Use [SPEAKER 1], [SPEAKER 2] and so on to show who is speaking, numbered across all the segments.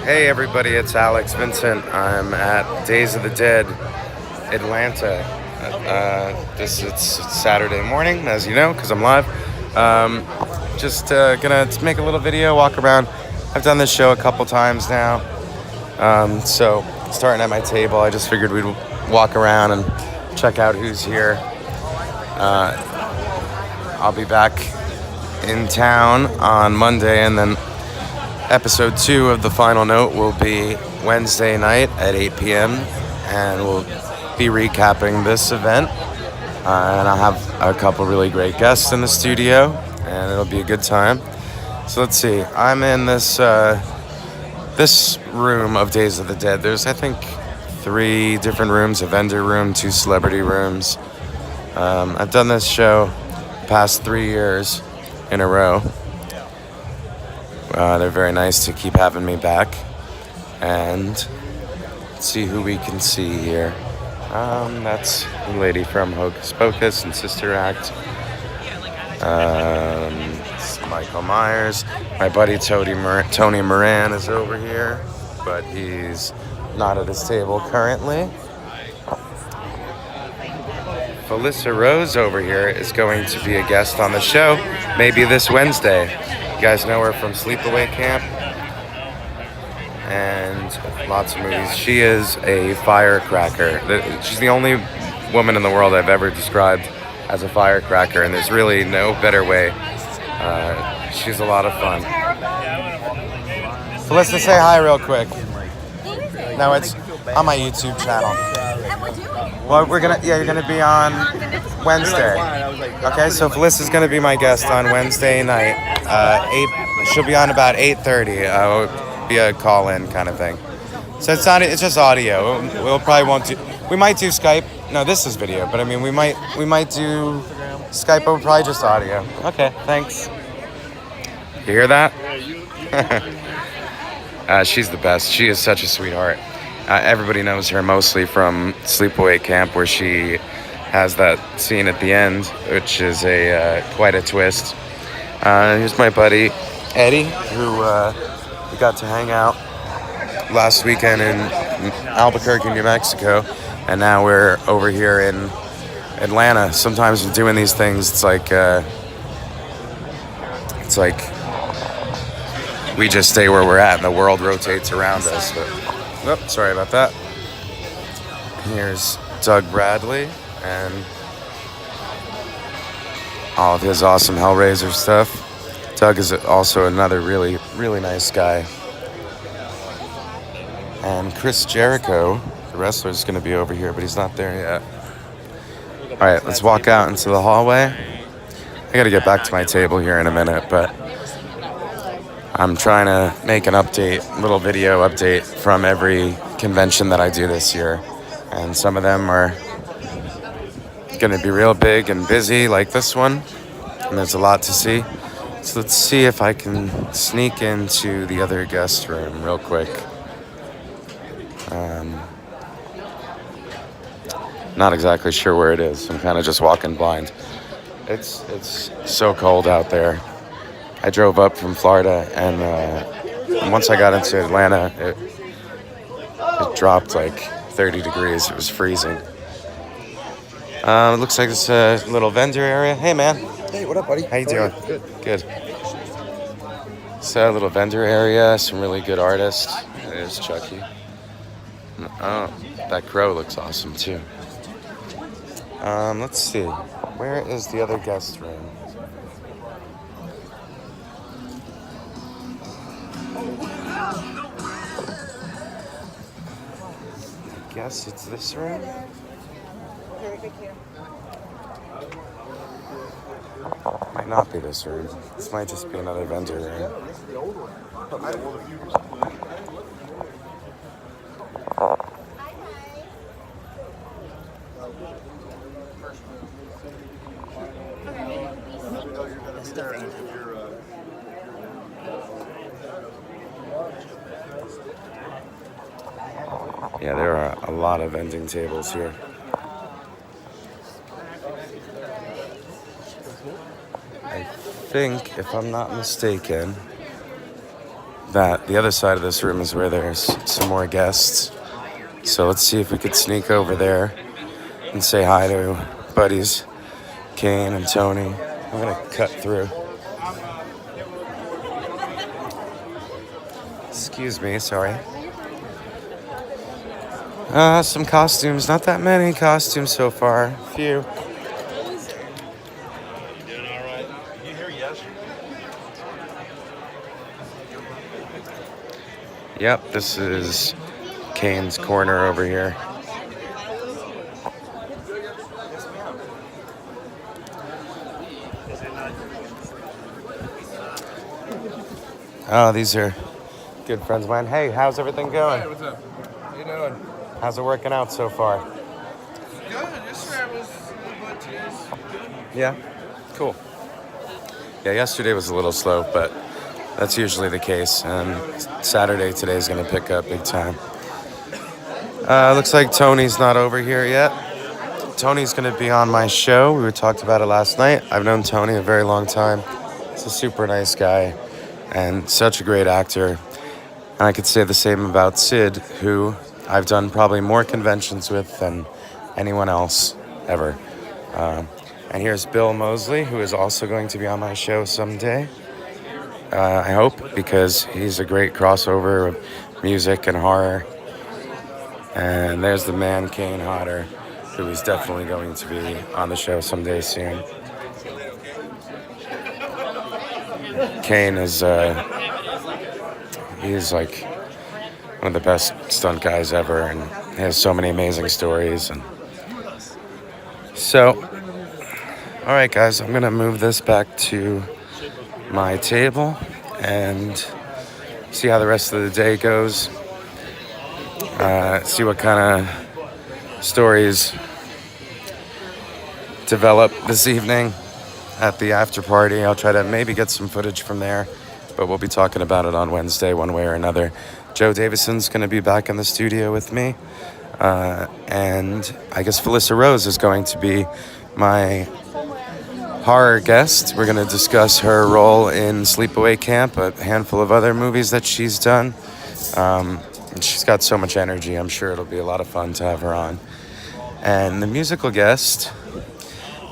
[SPEAKER 1] Hey everybody, it's Alex Vincent. I'm at Days of the Dead, Atlanta. This it's Saturday morning, as you know, because I'm live. Just gonna make a little video, walk around. I've done this show a couple times now, so starting at my table, I just figured we'd walk around and check out who's here. I'll be back in town on Monday, and then episode 2 of The Final Note will be Wednesday night at 8 p.m. and we'll be recapping this event. And I'll have a couple really great guests in the studio, and it'll be a good time. So let's see. I'm in this room of Days of the Dead. There's, I think, 3 different rooms: a vendor room, 2 celebrity rooms. I've done this show the past 3 years in a row. They're very nice to keep having me back. And let's see who we can see here. That's the lady from Hocus Pocus and Sister Act. It's Michael Myers. My buddy Tony Moran is over here, but he's not at his table currently. Felissa Rose over here is going to be a guest on the show, maybe this Wednesday. You guys know her from Sleepaway Camp and lots of movies. She is a firecracker. She's the only woman in the world I've ever described as a firecracker, and there's really no better way. She's a lot of fun. So let's just say hi real quick. No, it's on my YouTube channel. Well, you're gonna be on Wednesday. Okay, so Felissa's gonna be my guest on Wednesday night. She'll be on about 8:30. It'll be a call-in kind of thing. So it's just audio. We might do Skype. No, this is video, but I mean we might do Skype, but probably just audio. Okay, thanks. You hear that? She's the best. She is such a sweetheart. Everybody knows her mostly from Sleepaway Camp, where she has that scene at the end, which is quite a twist. Here's my buddy Eddie, who we got to hang out last weekend in Albuquerque, New Mexico, and now we're over here in Atlanta. Sometimes we're doing these things. It's like we just stay where we're at, and the world rotates around us. But, sorry about that. Here's Doug Bradley and all of his awesome Hellraiser stuff. Doug is also another really, really nice guy. And Chris Jericho, the wrestler, is going to be over here, but he's not there yet. All right, let's walk out into the hallway. I got to get back to my table here in a minute, but I'm trying to make an little video update from every convention that I do this year. And some of them are going to be real big and busy, like this one. And there's a lot to see. So let's see if I can sneak into the other guest room real quick. Not exactly sure where it is. I'm kind of just walking blind. It's so cold out there. I drove up from Florida, and once I got into Atlanta, it dropped like 30 degrees. It was freezing. It looks like it's a little vendor area. Hey, man.
[SPEAKER 2] Hey, what up, buddy?
[SPEAKER 1] How you doing? Good. So, a little vendor area, some really good artists. There's Chucky. Oh, that crow looks awesome, too. Let's see. Where is the other guest room? I guess it's this room. Might not be this room. This might just be another vendor room. Yeah, there are a lot of vending tables here. I think, if I'm not mistaken, that the other side of this room is where there's some more guests. So let's see if we could sneak over there and say hi to buddies Kane and Tony. I'm gonna cut through. Excuse me, sorry. Some costumes, not that many costumes so far. Few.
[SPEAKER 2] Doing all right. You here? Yes.
[SPEAKER 1] Yep, this is Kane's Corner over here. Oh, these are good friends of mine. Hey, how's everything going?
[SPEAKER 3] Hey, what's up? How you doing?
[SPEAKER 1] How's it working out so far?
[SPEAKER 3] Good. Yesterday was good. Today's good.
[SPEAKER 1] Yeah, cool. Yeah, yesterday was a little slow, but that's usually the case. And Saturday today is going to pick up big time. Looks like Tony's not over here yet. Tony's going to be on my show. We talked about it last night. I've known Tony a very long time. He's a super nice guy and such a great actor. And I could say the same about Sid, who I've done probably more conventions with than anyone else ever. And here's Bill Moseley, who is also going to be on my show someday. I hope, because he's a great crossover of music and horror. And there's the man, Kane Hodder, who is definitely going to be on the show someday soon. Kane is, he's like one of the best stunt guys ever, and he has so many amazing stories. And so, all right, guys, I'm gonna move this back to my table and see how the rest of the day goes. See what kind of stories develop this evening at the after party. I'll try to maybe get some footage from there, but we'll be talking about it on Wednesday one way or another. Joe Davison's going to be back in the studio with me, and I guess Felissa Rose is going to be my horror guest. We're going to discuss her role in Sleepaway Camp, a handful of other movies that she's done. And she's got so much energy. I'm sure it'll be a lot of fun to have her on. And the musical guest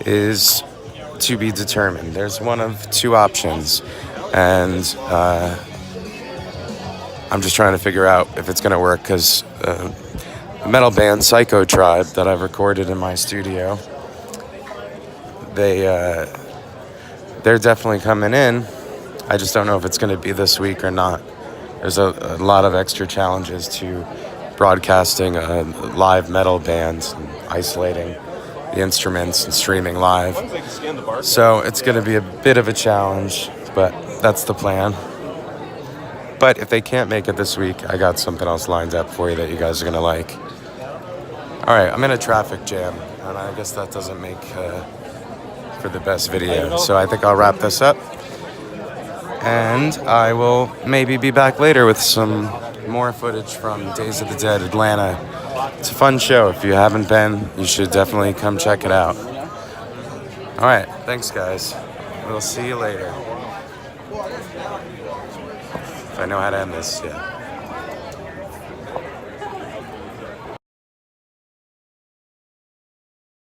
[SPEAKER 1] is to be determined. There's one of two options, and I'm just trying to figure out if it's going to work, because the metal band Psycho Tribe that I've recorded in my studio, they're definitely coming in. I just don't know if it's going to be this week or not. There's a lot of extra challenges to broadcasting a live metal band and isolating the instruments and streaming live. So it's going to be a bit of a challenge, but that's the plan. But if they can't make it this week, I got something else lined up for you that you guys are going to like. All right, I'm in a traffic jam, and I guess that doesn't make for the best video. So I think I'll wrap this up. And I will maybe be back later with some more footage from Days of the Dead Atlanta. It's a fun show. If you haven't been, you should definitely come check it out. All right. Thanks, guys. We'll see you later. If I know how to end this, yeah.